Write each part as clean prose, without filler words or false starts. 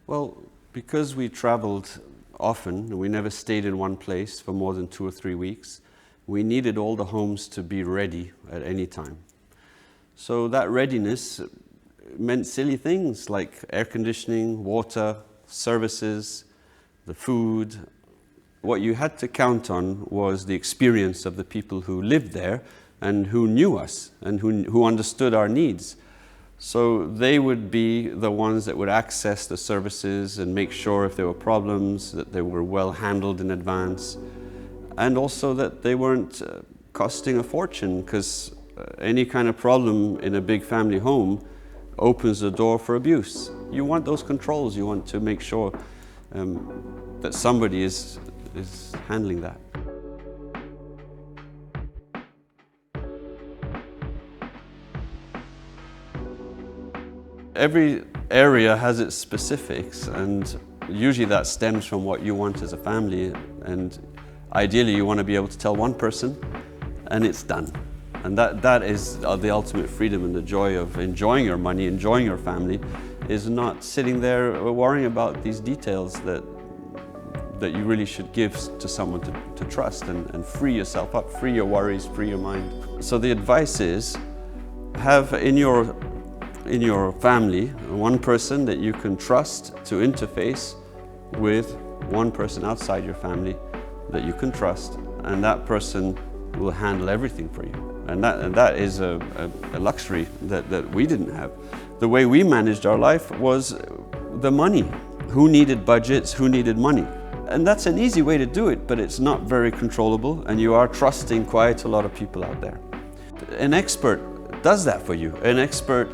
Well, because we traveled often, we never stayed in one place for more than 2 or 3 weeks, we needed all the homes to be ready at any time. So that readiness meant silly things like air conditioning, water, services, the food. What you had to count on was the experience of the people who lived there and who knew us and who understood our needs. So they would be the ones that would access the services and make sure if there were problems that they were well handled in advance, and also that they weren't costing a fortune, because any kind of problem in a big family home opens the door for abuse. You want those controls. You want to make sure that somebody is handling that. Every area has its specifics, and usually that stems from what you want as a family, and ideally you want to be able to tell one person and it's done. And that is the ultimate freedom, and the joy of enjoying your money, enjoying your family, is not sitting there worrying about these details that you really should give to someone to trust and free yourself up, free your worries, free your mind. So the advice is, have in your family one person that you can trust to interface with one person outside your family that you can trust, and that person will handle everything for you. And that is a luxury that we didn't have. The way we managed our life was the money. Who needed budgets, who needed money? And that's an easy way to do it, but it's not very controllable, and you are trusting quite a lot of people out there. An expert does that for you. An expert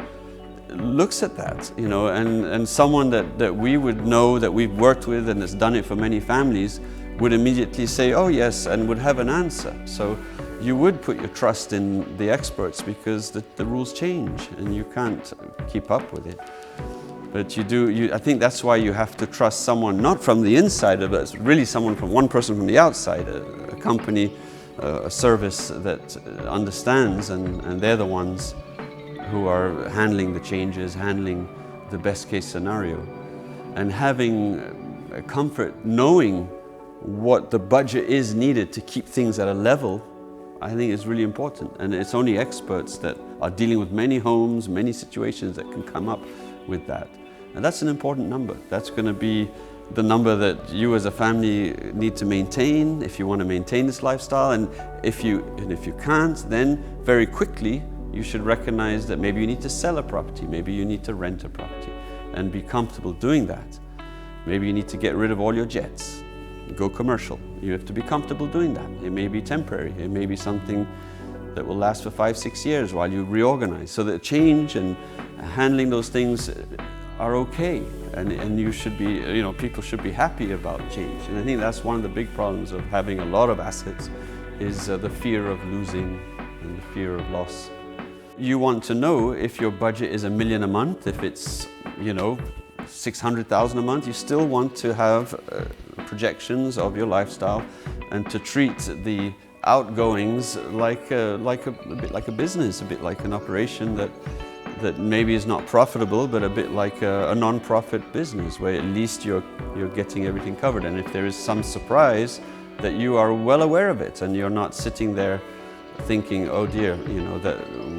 looks at that, and someone that we would know, that we've worked with and has done it for many families, would immediately say, oh yes, and would have an answer. So you would put your trust in the experts, because the rules change and you can't keep up with it. But I think that's why you have to trust someone, not from the inside of it, it's really one person from the outside, a company, a service that understands, and they're the ones who are handling the changes, handling the best case scenario. And having a comfort knowing what the budget is needed to keep things at a level, I think is really important. And it's only experts that are dealing with many homes, many situations, that can come up with that. And that's an important number. That's going to be the number that you as a family need to maintain if you want to maintain this lifestyle. And if you can't, then very quickly you should recognize that maybe you need to sell a property, maybe you need to rent a property, and be comfortable doing that. Maybe you need to get rid of all your jets, go commercial. You have to be comfortable doing that. It may be temporary, it may be something that will last for 5-6 years while you reorganize. So that change and handling those things are okay, and you should be, people should be happy about change. And I think that's one of the big problems of having a lot of assets, is the fear of losing and the fear of loss. You want to know if your budget is $1 million a month, if it's, $600,000 a month, you still want to have projections of your lifestyle, and to treat the outgoings like a bit like a business, a bit like an operation that maybe is not profitable, but a bit like a non-profit business, where at least you're getting everything covered. And if there is some surprise, that you are well aware of it, and you're not sitting there thinking, oh dear,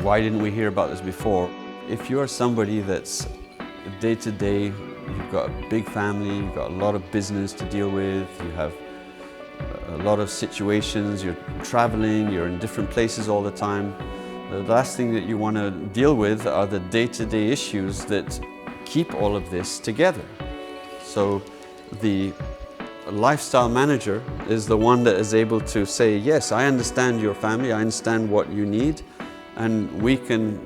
why didn't we hear about this before? If you're somebody that's day to day, you've got a big family, you've got a lot of business to deal with, you have a lot of situations, you're traveling, you're in different places all the time, the last thing that you want to deal with are the day-to-day issues that keep all of this together. So the lifestyle manager is the one that is able to say, yes, I understand your family, I understand what you need, and we can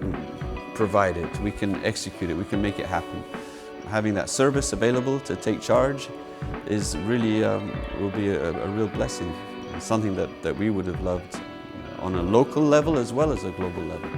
provide it, we can execute it, we can make it happen. Having that service available to take charge is really, will be a real blessing, something that we would have loved on a local level as well as a global level.